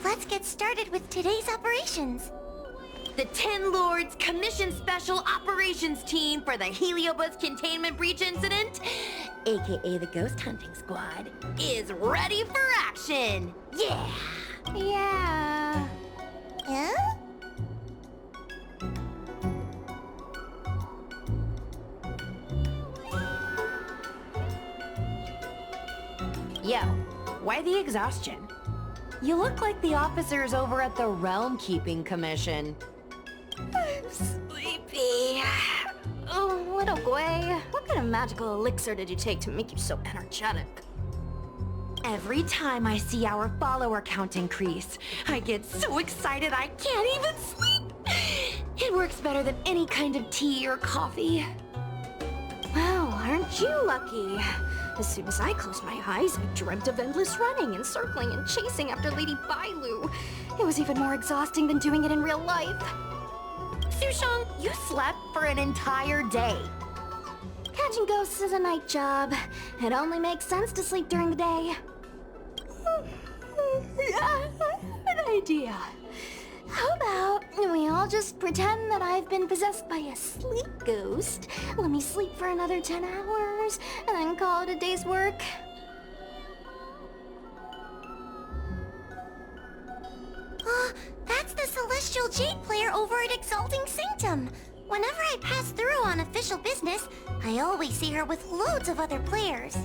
let's get started with today's operations. The Ten Lords Commission Special Operations Team for the Heliobus Containment Breach Incident, aka the Ghost Hunting Squad, is ready for action! Yeah! Yeah. Huh? Yo, why the exhaustion? You look like the officers over at the Realm Keeping Commission. I'm sleepy. Oh, little Gwei, what kind of magical elixir did you take to make you so energetic? Every time I see our follower count increase, I get so excited I can't even sleep. It works better than any kind of tea or coffee. Well, aren't you lucky? As soon as I closed my eyes, I dreamt of endless running and circling and chasing after Lady Bailu. It was even more exhausting than doing it in real life. Sushang, you slept for an entire day. Catching ghosts is a night job. It only makes sense to sleep during the day. An idea. How about we all just pretend that I've been possessed by a sleep ghost? Let me sleep for another 10 hours, and then call it a day's work. That's the Celestial Jade player over at Exalting Sanctum. Whenever I pass through on official business, I always see her with loads of other players.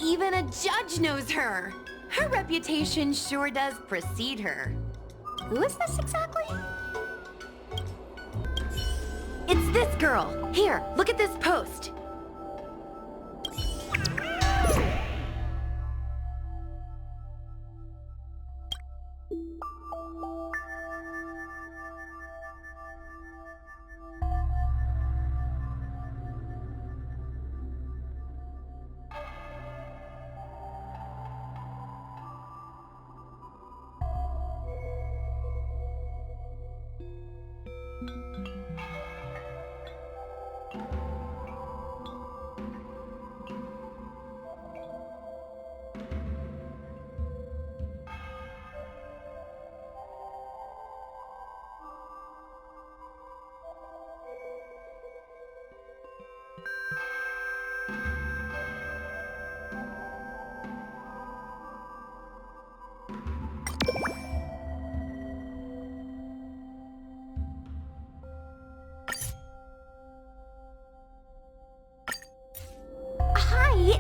Even a judge knows her. Her reputation sure does precede her. Who is this exactly? It's this girl. Here, look at this post.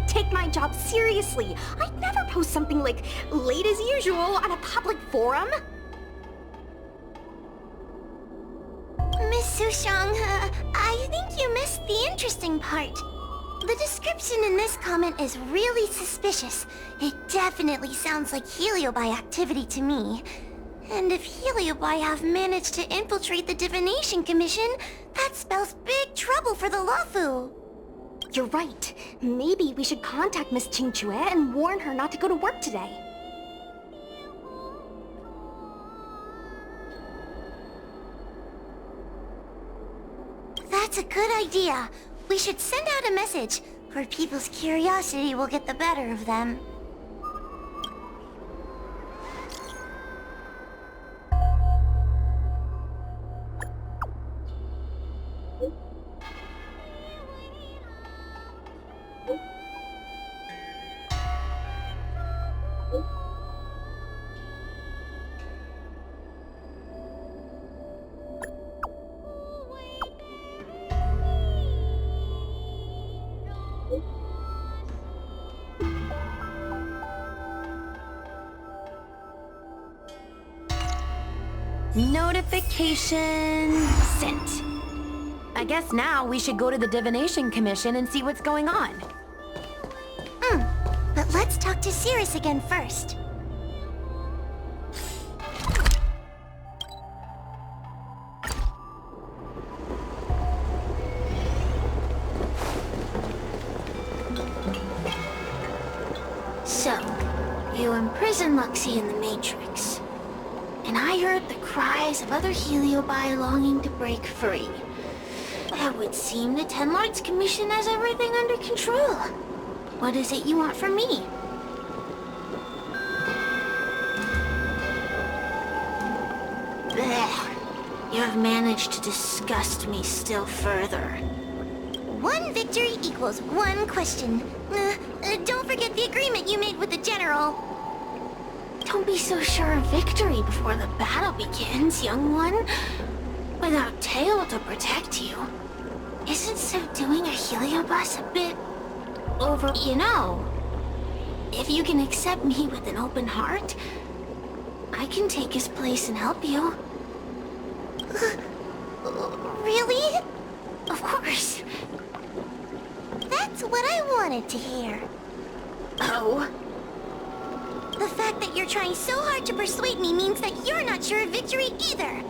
Take my job seriously. I'd never post something like late as usual on a public forum. Miss Sushang, I think you missed the interesting part. The description in this comment is really suspicious. It definitely sounds like Heliobi activity to me. And if Heliobi have managed to infiltrate the Divination Commission, that spells big trouble for the Luofu. You're right. Maybe we should contact Miss Qingchue and warn her not to go to work today. That's a good idea. We should send out a message, or people's curiosity will get the better of them. Notification sent. I guess now we should go to the Divination Commission and see what's going on. But let's talk to Cirrus again first. So, you imprisoned Luxie in the Matrix. And I heard the cries of other Heliobi longing to break free. It would seem the Ten Lords Commission has everything under control. What is it you want from me? You have managed to disgust me still further. One victory equals one question. Don't forget the agreement you made with the General. Don't be so sure of victory before the battle begins, young one. Without Tail to protect you, isn't subduing a Heliobus a bit over... You know, if you can accept me with an open heart, I can take his place and help you. Really? Of course. That's what I wanted to hear. Oh? The fact that you're trying so hard to persuade me means that you're not sure of victory either.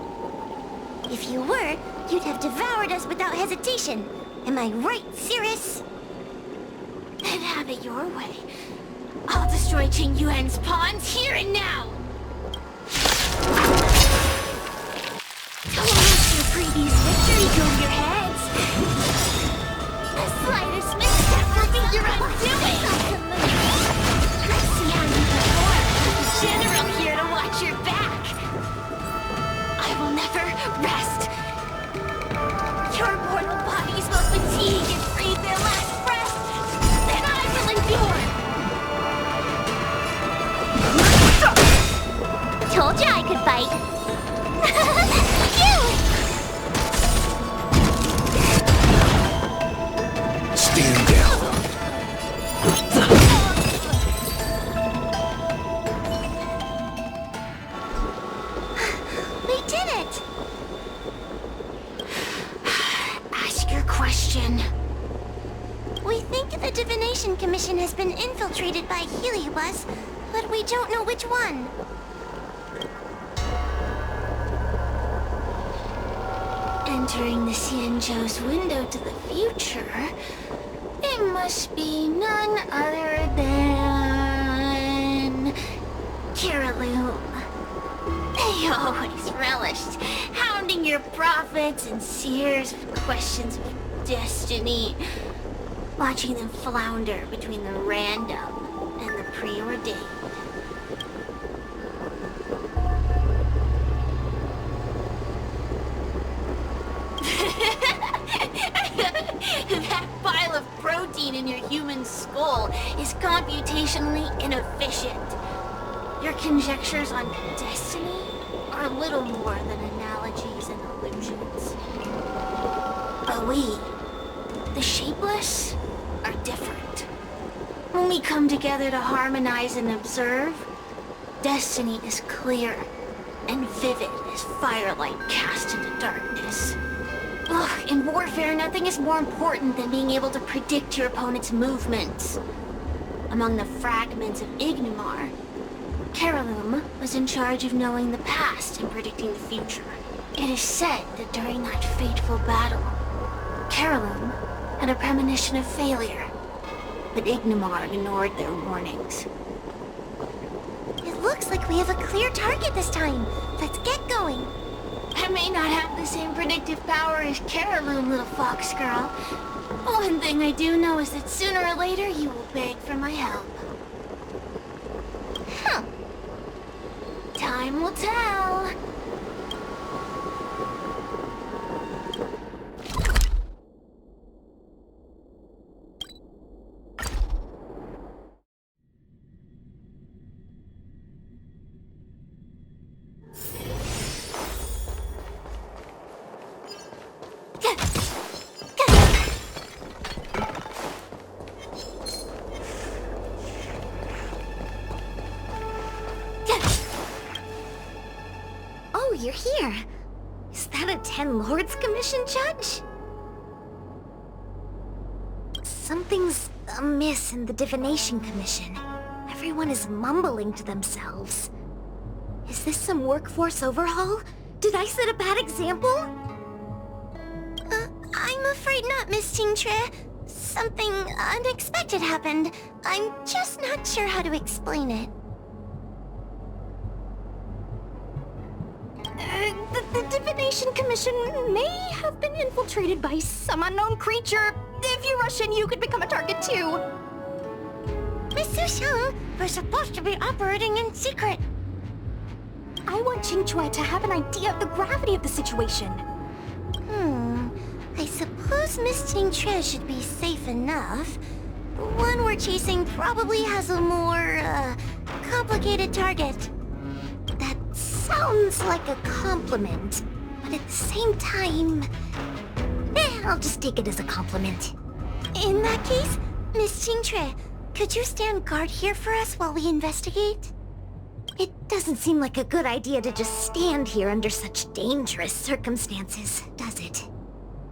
If you were, you'd have devoured us without hesitation. Am I right, Cirrus? Then have it your way. I'll destroy Qing Yuan's pawns here and now! Don't let your previous victory go to your heads! The slightest misstep will be your undoing! I see how you perform with the General here to watch your back! I will never rest! Your mortal bodies will fatigue and breathe their last breath! Then I will endure! Told you I could fight. Stand down. We did it! Ask your question. We think the Divination Commission has been infiltrated by Heliobus, but we don't know which one. Entering the Xianzhou's window to the future, it must be none other than... Caraloom. They always relished hounding your prophets and seers with questions of destiny, watching them flounder between the random and the preordained. That pile of protein in your human skull is computationally inefficient. Your conjectures on destiny are little more than analogies and illusions. But we, the shapeless, are different. When we come together to harmonize and observe, destiny is clear and vivid as firelight cast into darkness. Ugh, in warfare, nothing is more important than being able to predict your opponent's movements. Among the fragments of Ignimar, Caraloom was in charge of knowing the past and predicting the future. It is said that during that fateful battle, Caraloom had a premonition of failure, but Ignimar ignored their warnings. It looks like we have a clear target this time. Let's get going. I may not have the same predictive power as Caraloom, little fox girl. One thing I do know is that sooner or later you will beg for my help. Huh. Time will tell. Oh, you're here. Is that a 10 Lords Commission judge? Something's amiss in the Divination Commission. Everyone is mumbling to themselves. Is this some workforce overhaul? Did I set a bad example? I'm afraid not, Miss Tingtre. Something unexpected happened. I'm just not sure how to explain it. The Divination Commission may have been infiltrated by some unknown creature. If you rush in, you could become a target too. Miss Sushang, we're supposed to be operating in secret. I want want Qingque to have an idea of the gravity of the situation. I suppose Miss Qingque should be safe enough. The one we're chasing probably has a more, complicated target. That sounds like a compliment, but at the same time... I'll just take it as a compliment. In that case, Miss Qingque, could you stand guard here for us while we investigate? It doesn't seem like a good idea to just stand here under such dangerous circumstances, does it?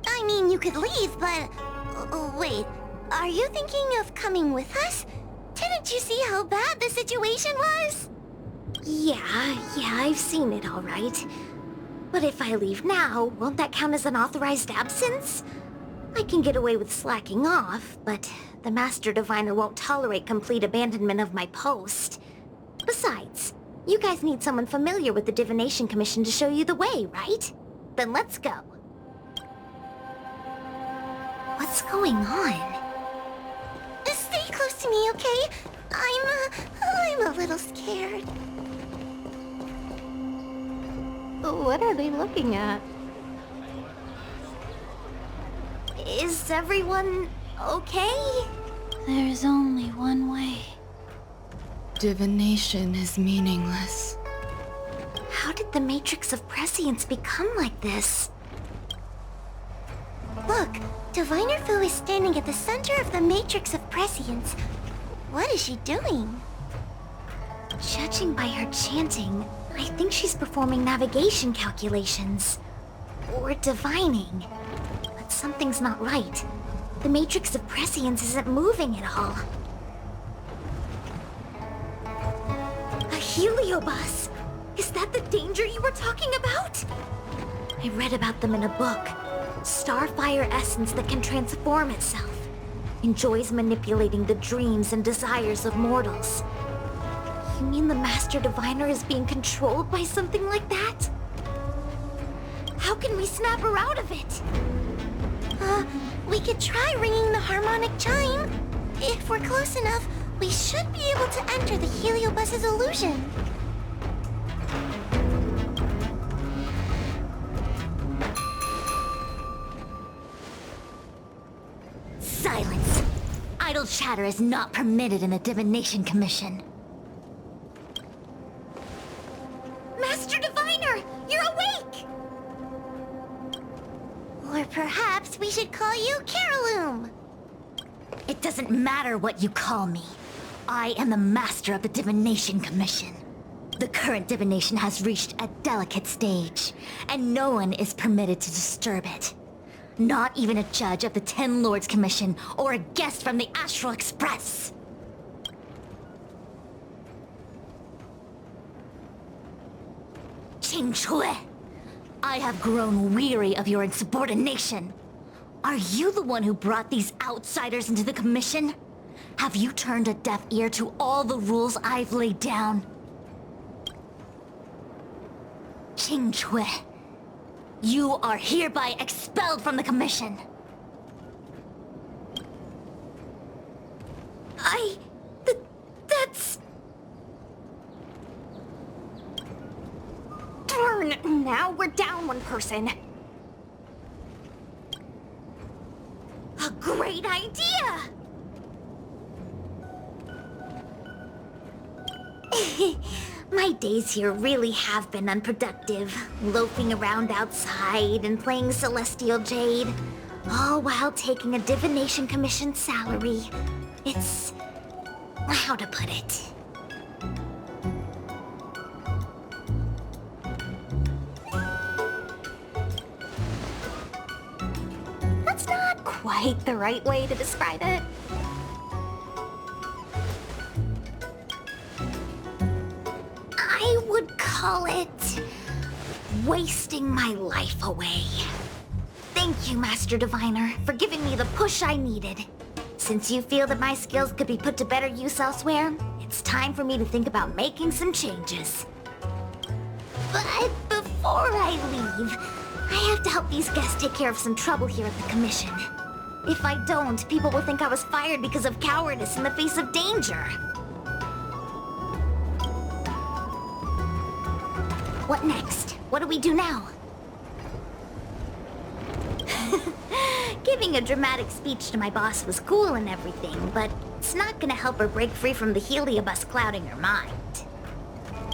I mean, you could leave, but... wait, are you thinking of coming with us? Didn't you see how bad the situation was? Yeah, I've seen it all right. But if I leave now, won't that count as an authorized absence? I can get away with slacking off, but the Master Diviner won't tolerate complete abandonment of my post. Besides, you guys need someone familiar with the Divination Commission to show you the way, right? Then let's go. What's going on? Stay close to me, okay? I'm a little scared. What are they looking at? Is everyone okay? There's only one way. Divination is meaningless. How did the Matrix of Prescience become like this? Look, Diviner Fu is standing at the center of the Matrix of Prescience. What is she doing? Judging by her chanting, I think she's performing navigation calculations. Or divining. But something's not right. The Matrix of Prescience isn't moving at all. A Heliobus! Is that the danger you were talking about? I read about them in a book. Starfire essence that can transform itself. Enjoys manipulating the dreams and desires of mortals. You mean the Master Diviner is being controlled by something like that? How can we snap her out of it? We could try ringing the harmonic chime. If we're close enough, we should be able to enter the Heliobus's illusion. Silence! Idle chatter is not permitted in the Divination Commission. Master Diviner, you're awake! Or perhaps we should call you Caroloom. It doesn't matter what you call me. I am the master of the Divination Commission. The current divination has reached a delicate stage, and no one is permitted to disturb it. Not even a judge of the 10 Lords Commission or a guest from the Astral Express. Qingque, I have grown weary of your insubordination. Are you the one who brought these outsiders into the Commission? Have you turned a deaf ear to all the rules I've laid down? Qingque, you are hereby expelled from the Commission. That's... Darn! Now we're down one person. a great idea! My days here really have been unproductive. Loafing around outside and playing Celestial Jade. All while taking a Divination Commission salary. It's... how to put it? That's not quite the right way to describe it. I would call it... wasting my life away. Thank you, Master Diviner, for giving me the push I needed. Since you feel that my skills could be put to better use elsewhere, it's time for me to think about making some changes. But before I leave, I have to help these guests take care of some trouble here at the Commission. If I don't, people will think I was fired because of cowardice in the face of danger. What next? What do we do now? Giving a dramatic speech to my boss was cool and everything, but it's not gonna help her break free from the Heliobus clouding her mind.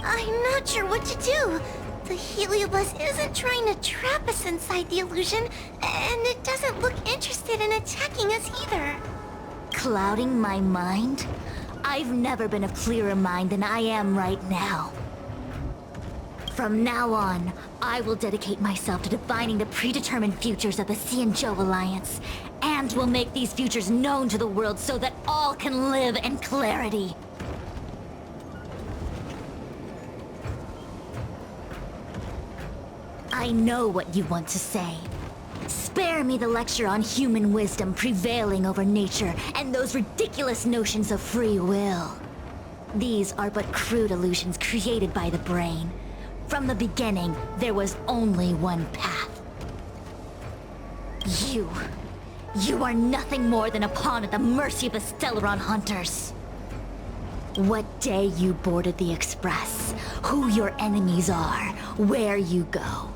I'm not sure what to do. The Heliobus isn't trying to trap us inside the illusion, and it doesn't look interested in attacking us either. Clouding my mind? I've never been of clearer mind than I am right now. From now on, I will dedicate myself to defining the predetermined futures of the Xianzhou Alliance, and will make these futures known to the world so that all can live in clarity. I know what you want to say. Spare me the lecture on human wisdom prevailing over nature and those ridiculous notions of free will. These are but crude illusions created by the brain. From the beginning, there was only one path. You are nothing more than a pawn at the mercy of the Stellaron hunters. What day you boarded the Express, who your enemies are, where you go.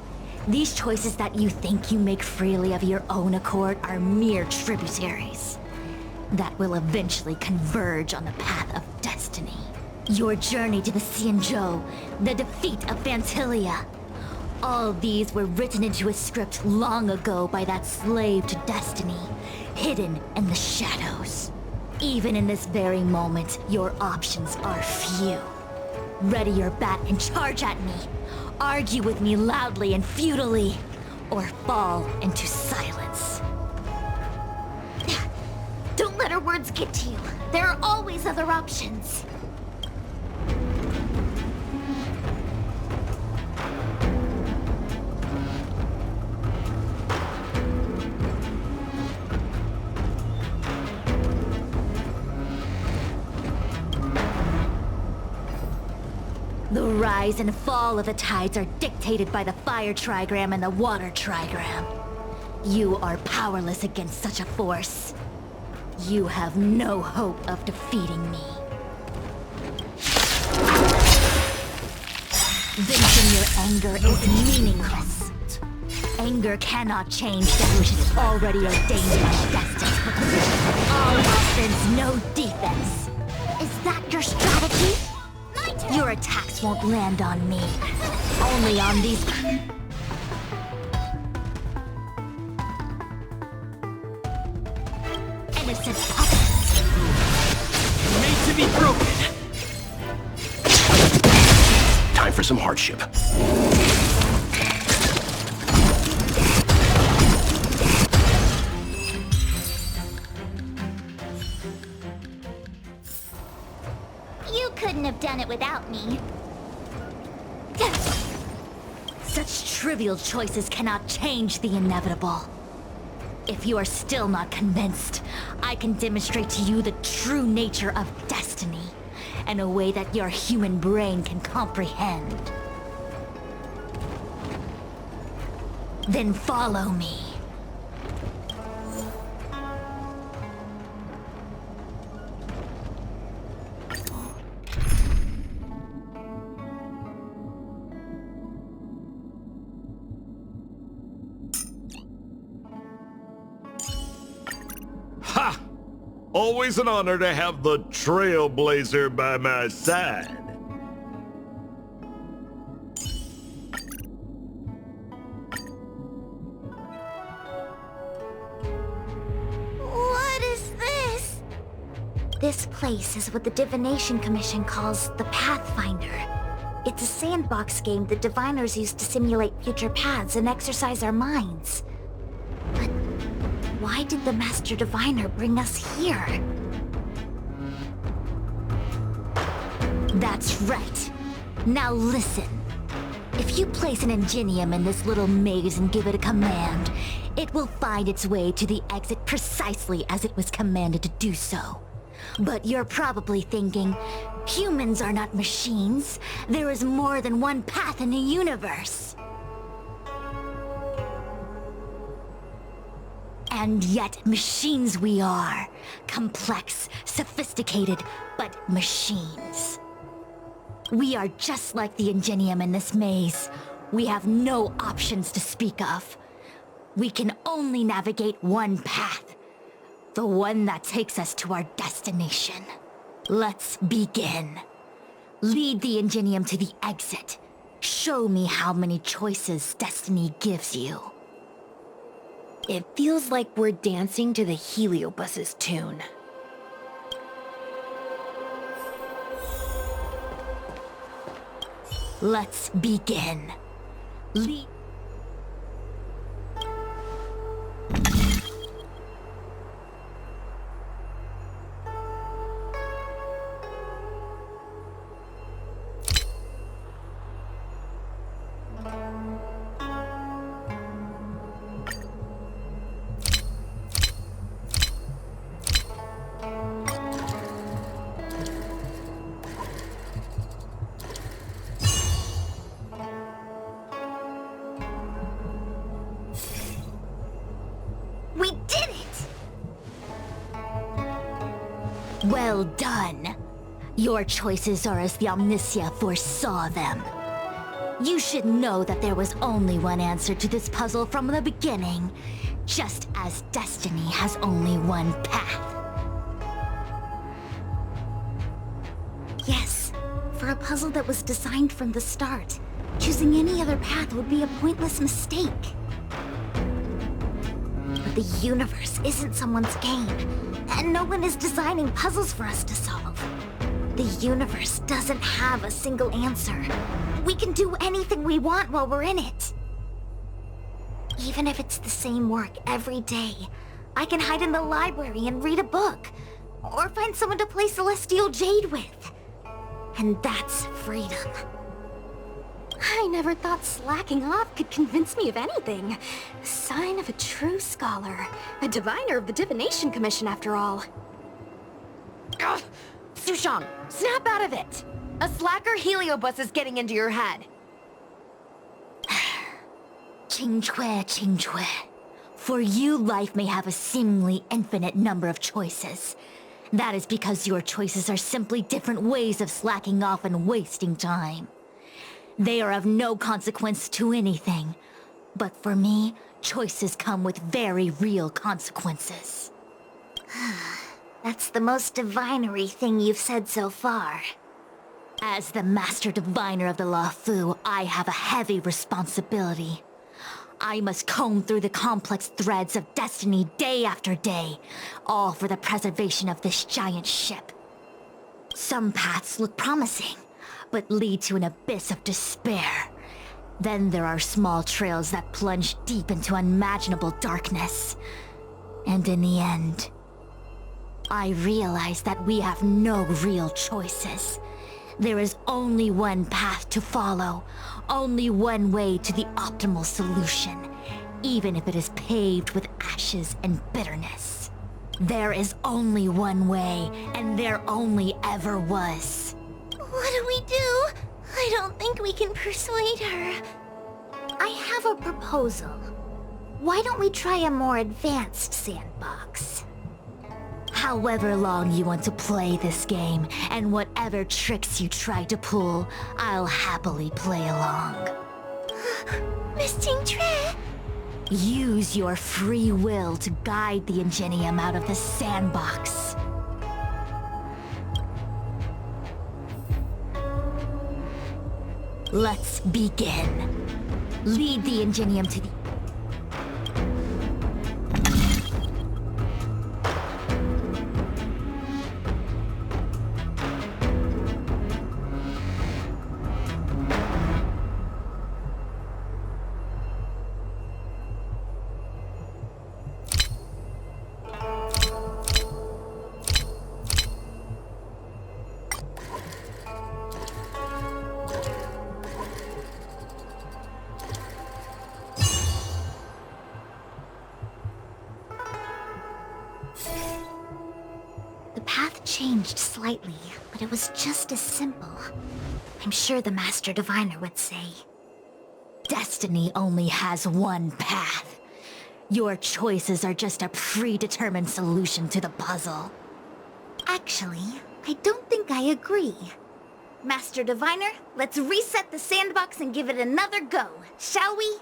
These choices that you think you make freely of your own accord are mere tributaries that will eventually converge on the path of destiny. Your journey to the Xianzhou, the defeat of Vantilia. All these were written into a script long ago by that slave to destiny, hidden in the shadows. Even in this very moment, your options are few. Ready your bat and charge at me. Argue with me loudly and futilely, or fall into silence. Don't let her words get to you. There are always other options. The rise and fall of the tides are dictated by the fire trigram and the water trigram. You are powerless against such a force. You have no hope of defeating me. Venting your anger is meaningless. Anger cannot change that which is already ordained by destiny. All offense, no defense. Is that your strategy? Your attacks won't land on me. Only on these... innocent puppets. Made to be broken. Time for some hardship. You couldn't have done it without me. Such trivial choices cannot change the inevitable. If you are still not convinced, I can demonstrate to you the true nature of destiny in a way that your human brain can comprehend. Then follow me. Ha! Always an honor to have the Trailblazer by my side. What is this? This place is what the Divination Commission calls the Pathfinder. It's a sandbox game that diviners use to simulate future paths and exercise our minds. But why did the Master Diviner bring us here? That's right. Now listen. If you place an ingenium in this little maze and give it a command, it will find its way to the exit precisely as it was commanded to do so. But you're probably thinking, humans are not machines. There is more than one path in the universe. And yet machines we are. Complex, sophisticated, but machines. We are just like the Ingenium in this maze. We have no options to speak of. We can only navigate one path. The one that takes us to our destination. Let's begin. Lead the Ingenium to the exit. Show me how many choices destiny gives you. It feels like we're dancing to the Heliobus's tune. Let's begin. Lead... We did it! Well done. Your choices are as the Omnisia foresaw them. You should know that there was only one answer to this puzzle from the beginning, just as destiny has only one path. Yes, for a puzzle that was designed from the start, choosing any other path would be a pointless mistake. But the universe isn't someone's game, and no one is designing puzzles for us to solve. The universe doesn't have a single answer. We can do anything we want while we're in it. Even if it's the same work every day, I can hide in the library and read a book, or find someone to play Celestial Jade with. And that's freedom. I never thought slacking off could convince me of anything. Sign of a true scholar. A diviner of the Divination Commission, after all. Ugh! Sushang, snap out of it! A slacker Heliobus is getting into your head. Qingque. For you, life may have a seemingly infinite number of choices. That is because your choices are simply different ways of slacking off and wasting time. They are of no consequence to anything. But for me, choices come with very real consequences. That's the most divinery thing you've said so far. As the Master Diviner of the Luofu, I have a heavy responsibility. I must comb through the complex threads of destiny day after day, all for the preservation of this giant ship. Some paths look promising, but lead to an abyss of despair. Then there are small trails that plunge deep into unimaginable darkness. And in the end, I realize that we have no real choices. There is only one path to follow, only one way to the optimal solution, even if it is paved with ashes and bitterness. There is only one way, and there only ever was. What do we do? I don't think we can persuade her. I have a proposal. Why don't we try a more advanced sandbox? However long you want to play this game, and whatever tricks you try to pull, I'll happily play along. Miss Qingque? Use your free will to guide the Ingenium out of the sandbox. Let's begin. Lead the Ingenium to the... The path changed slightly, but it was just as simple. I'm sure the Master Diviner would say. Destiny only has one path. Your choices are just a predetermined solution to the puzzle. Actually, I don't think I agree. Master Diviner, let's reset the sandbox and give it another go, shall we?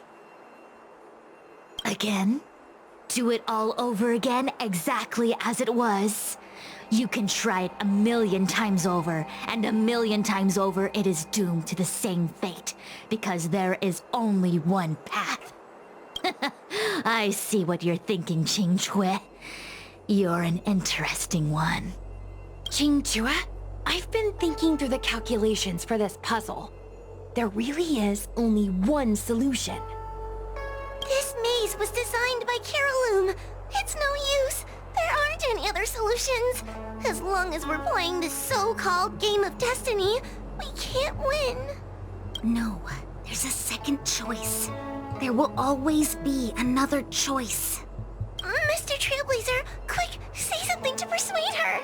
Again? Do it all over again exactly as it was? You can try it 1,000,000 times over, and 1,000,000 times over it is doomed to the same fate, because there is only one path. I see what you're thinking, Qingque. You're an interesting one. Qingque, I've been thinking through the calculations for this puzzle. There really is only one solution. This maze was designed by Caroloom. It's no use. There aren't any other solutions. As long as we're playing this so-called game of destiny, we can't win. No, there's a second choice. There will always be another choice. Mr. Trailblazer, quick, say something to persuade her.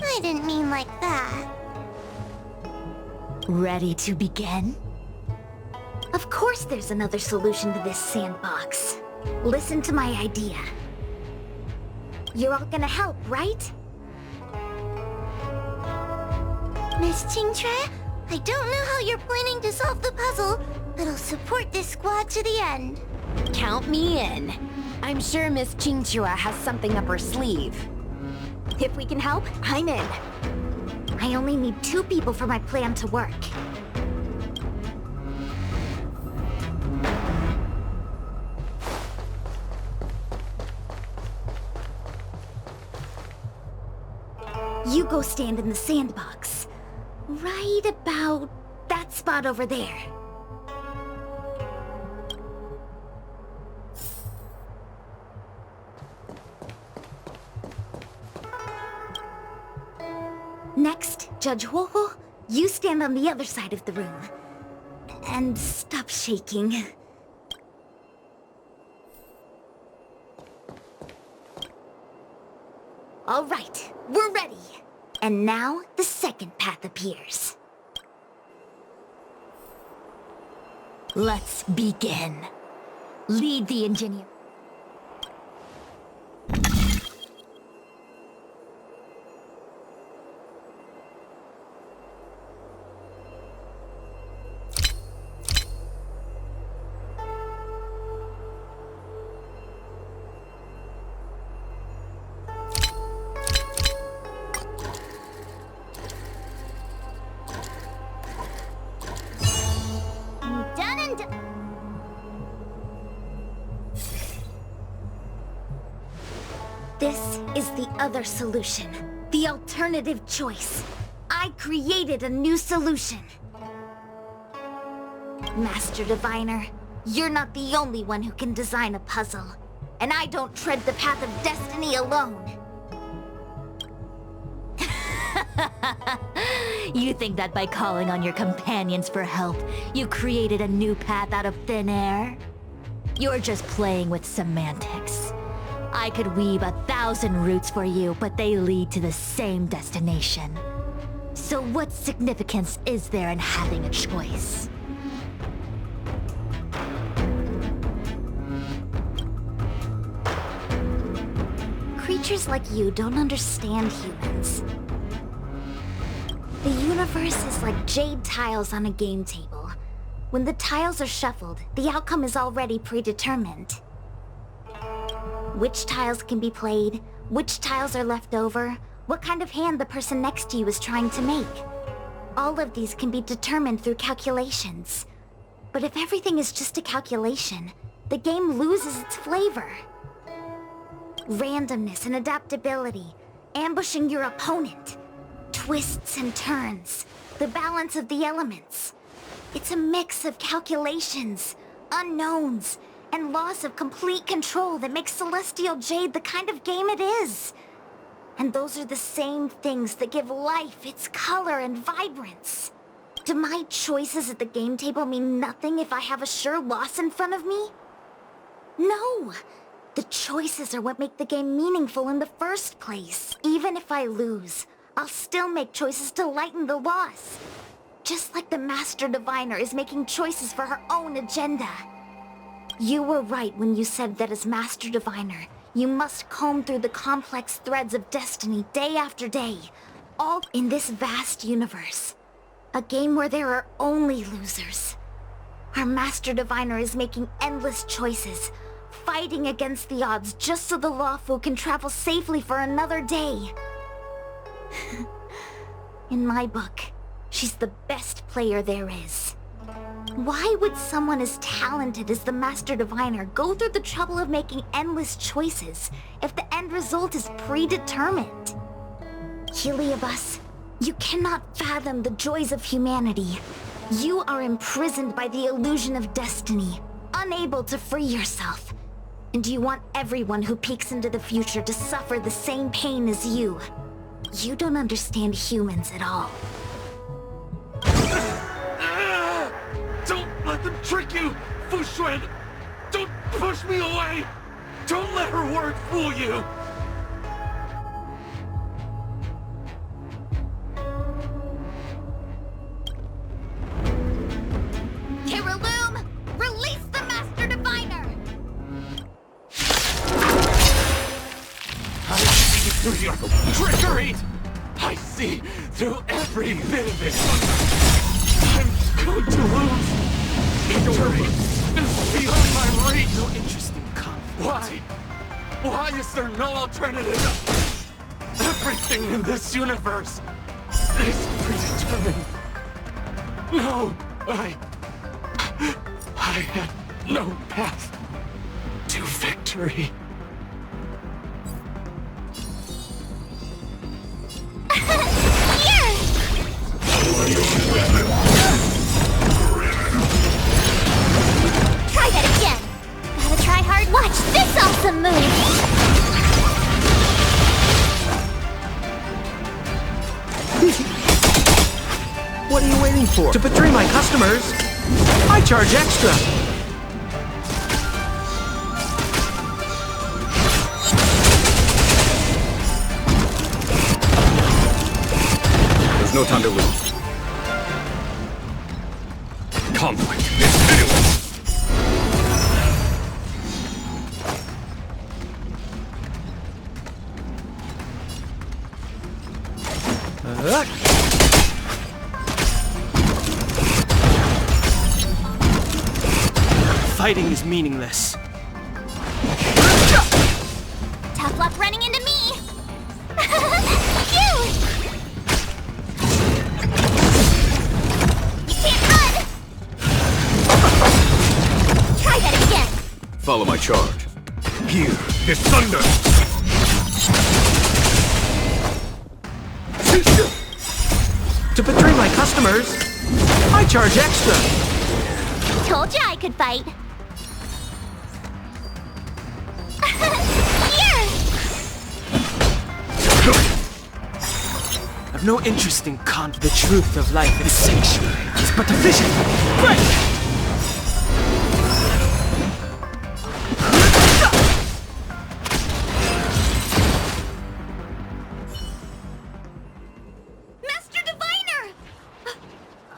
I didn't mean like that. Ready to begin? Of course there's another solution to this sandbox. Listen to my idea. You're all gonna help, right? Miss Qingque, I don't know how you're planning to solve the puzzle, but I'll support this squad to the end. Count me in. I'm sure Miss Qingque has something up her sleeve. If we can help, I'm in. I only need 2 people for my plan to work. You go stand in the sandbox. Right about that spot over there. Next, Judge Huohu, you stand on the other side of the room. And stop shaking. All right, we're ready. And now, the second path appears. Let's begin. Lead the engineer. Done and done. This is the other solution. The alternative choice. I created a new solution. Master Diviner, you're not the only one who can design a puzzle. And I don't tread the path of destiny alone. You think that by calling on your companions for help, you created a new path out of thin air? You're just playing with semantics. I could weave 1,000 routes for you, but they lead to the same destination. So what significance is there in having a choice? Creatures like you don't understand humans. The universe is like jade tiles on a game table. When the tiles are shuffled, the outcome is already predetermined. Which tiles can be played, which tiles are left over, what kind of hand the person next to you is trying to make. All of these can be determined through calculations. But if everything is just a calculation, the game loses its flavor. Randomness and adaptability, ambushing your opponent, twists and turns, the balance of the elements. It's a mix of calculations, unknowns, and loss of complete control that makes Celestial Jade the kind of game it is. And those are the same things that give life its color and vibrance. Do my choices at the game table mean nothing if I have a sure loss in front of me? No! The choices are what make the game meaningful in the first place. Even if I lose, I'll still make choices to lighten the loss. Just like the Master Diviner is making choices for her own agenda. You were right when you said that as Master Diviner, You must comb through the complex threads of destiny day after day, all in this vast universe. A game where there are only losers. Our Master Diviner is making endless choices, fighting against the odds just so the lawful can travel safely for another day. In my book, she's the best player there is. Why would someone as talented as the Master Diviner go through the trouble of making endless choices if the end result is predetermined? Heliobus, you cannot fathom the joys of humanity. You are imprisoned by the illusion of destiny, unable to free yourself. And you want everyone who peeks into the future to suffer the same pain as you. You don't understand humans at all. Don't let them trick you, Fu Xuan! Don't push me away! Don't let her word fool you! Kiraloom, release the Master Diviner! I see through your trickery! I see through every bit of it! I'm going to lose! Victory is beyond my reach! No interest in conflict. Why is there no alternative? Everything in this universe is predetermined. No, I had no path to victory. Try that again! Gotta try hard. Watch this awesome move! What are you waiting for? To betray my customers, I charge extra. There's no time to lose. Conflict is pitiless. Fighting is meaningless. Tough luck running into me! Phew! You can't run! Try that again! Follow my charge. Here is thunder. To betray my customers, I charge extra. Told you I could fight. I've no interest in the truth of life is sanctuary. It's but a vision. Right. Master Diviner!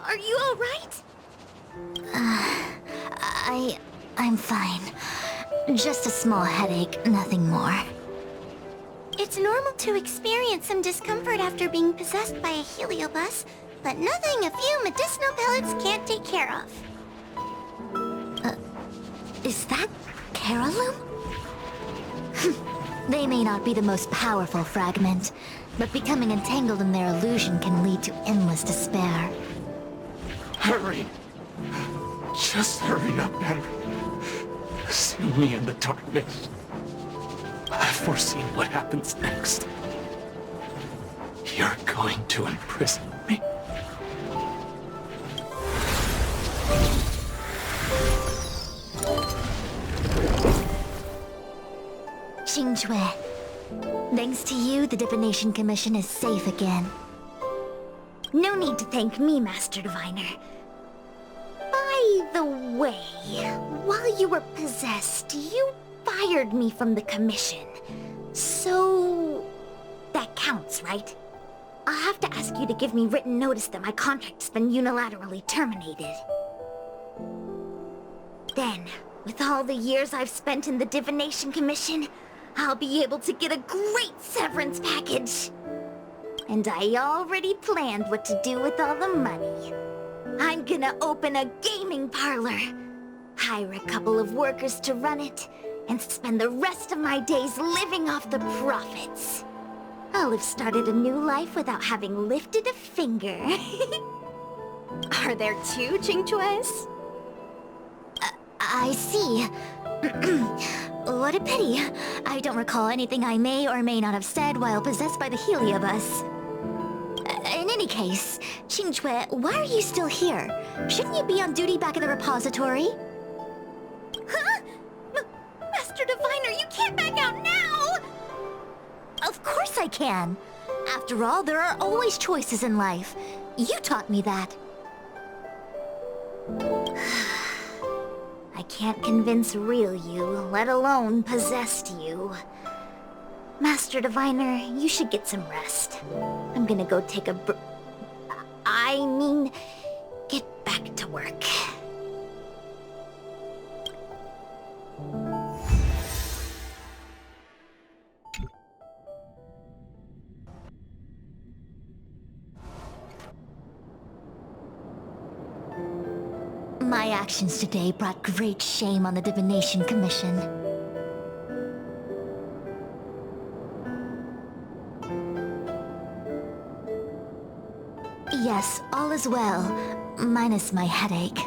Are you alright? I'm fine. Just a small headache, nothing more. It's normal to experience some discomfort after being possessed by a heliobus, but nothing a few medicinal pellets can't take care of. Is that Kiraloom? They may not be the most powerful fragment, but becoming entangled in their illusion can lead to endless despair. Hurry! Just hurry up and see me in the darkness. I've foreseen what happens next. You're going to imprison me. Xingque, thanks to you, the Divination Commission is safe again. No need to thank me, Master Diviner. By the way, while you were possessed, you fired me from the Commission. So... that counts, right? I'll have to ask you to give me written notice that my contract's been unilaterally terminated. Then, with all the years I've spent in the Divination Commission, I'll be able to get a great severance package. And I already planned what to do with all the money. I'm gonna open a gaming parlor, hire a couple of workers to run it, and spend the rest of my days living off the profits. I'll have started a new life without having lifted a finger. Are there two Chingchues? I see. What a pity. I don't recall anything I may or may not have said while possessed by the Heliobus. In any case, Qingchue, why are you still here? Shouldn't you be on duty back at the repository? Huh? Master Diviner, you can't back out now! Of course I can. After all, there are always choices in life. You taught me that. I can't convince real you, let alone possessed you. Master Diviner, you should get some rest. I'm gonna go take a get back to work. My actions today brought great shame on the Divination Commission. Yes, all is well, minus my headache.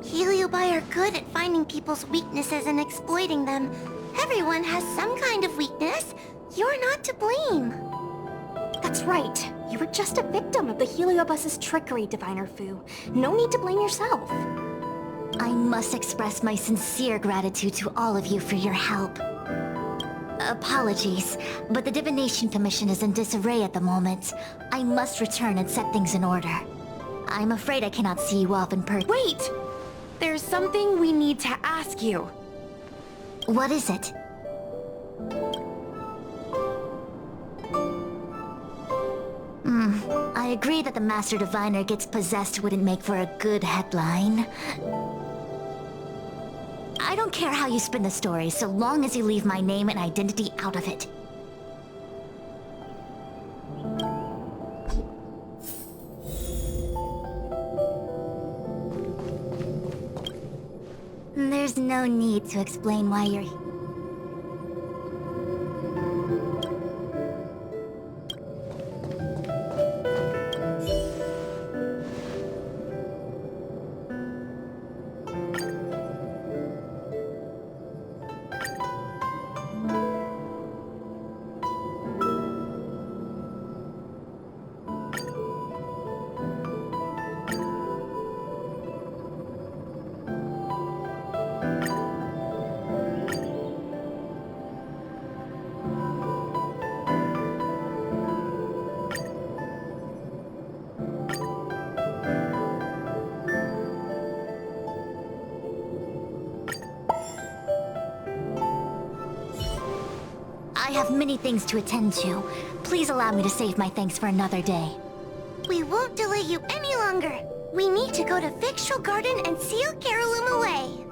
Heliobi are good at finding people's weaknesses and exploiting them. Everyone has some kind of weakness. You're not to blame. That's right. You were just a victim of the Heliobus's trickery, Diviner Fu. No need to blame yourself. I must express my sincere gratitude to all of you for your help. Apologies, but the Divination Commission is in disarray at the moment. I must return and set things in order. I'm afraid I cannot see you off in person. Wait! There's something we need to ask you. What is it? I agree that the Master Diviner gets possessed wouldn't make for a good headline. I don't care how you spin the story, so long as you leave my name and identity out of it. There's no need to explain why you're here. I have many things to attend to. Please allow me to save my thanks for another day. We won't delay you any longer. We need to go to Victual Garden and seal Carolum away.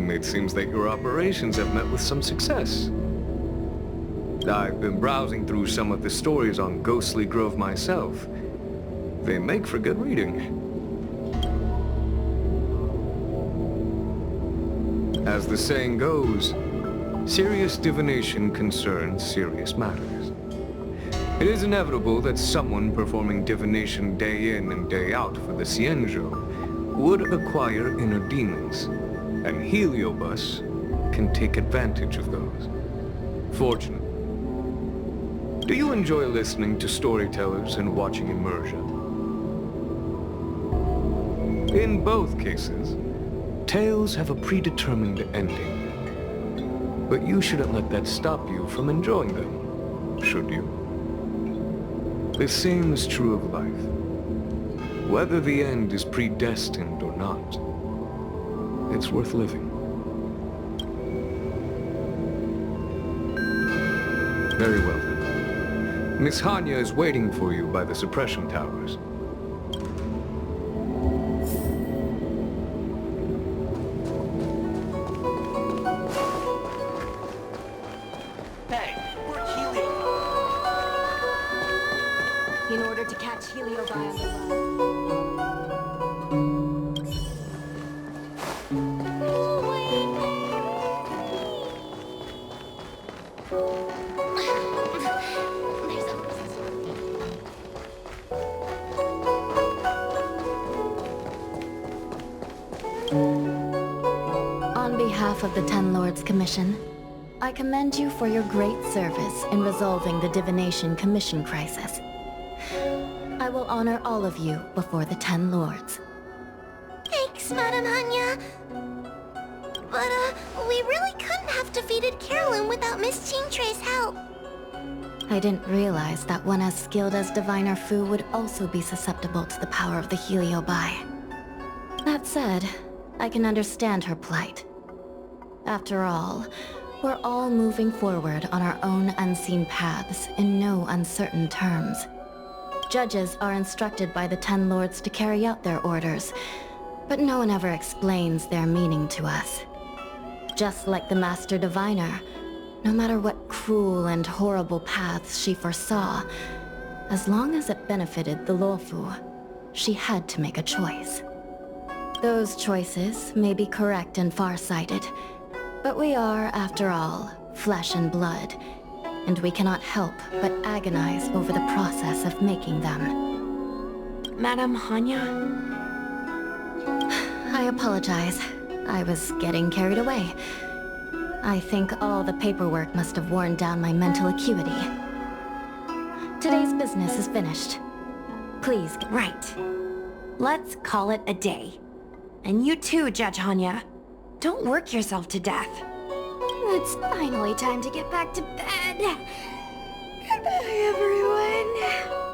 It seems that your operations have met with some success. I've been browsing through some of the stories on Ghostly Grove myself. They make for good reading. As the saying goes, serious divination concerns serious matters. It is inevitable that someone performing divination day in and day out for the Xianzhou would acquire inner demons. And Heliobus can take advantage of those. Fortunately. Do you enjoy listening to storytellers and watching immersion? In both cases, tales have a predetermined ending. But you shouldn't let that stop you from enjoying them, should you? The same is true of life. Whether the end is predestined or not, it's worth living. Very well then. Miss Hanya is waiting for you by the suppression towers. Hey, we're Helio. In order to catch Heliobi on the run. On behalf of the Ten Lords Commission, I commend you for your great service in resolving the Divination Commission crisis. I will honor all of you before the Ten Lords. Thanks, Madam Hanya. But, we really couldn't have defeated Carolyn without Miss Chingtray's help. I didn't realize that one as skilled as Diviner Fu would also be susceptible to the power of the Heliobi. That said, I can understand her plight. After all, we're all moving forward on our own unseen paths in no uncertain terms. Judges are instructed by the Ten Lords to carry out their orders, but no one ever explains their meaning to us. Just like the Master Diviner, no matter what cruel and horrible paths she foresaw, as long as it benefited the Luofu, she had to make a choice. Those choices may be correct and far-sighted, but we are, after all, flesh and blood, and we cannot help but agonize over the process of making them. Madam Hanya? I apologize. I was getting carried away. I think all the paperwork must have worn down my mental acuity. Today's business is finished. Please, Right. Let's call it a day. And you too, Judge Hanya. Don't work yourself to death. it's finally time to get back to bed. Goodbye, everyone.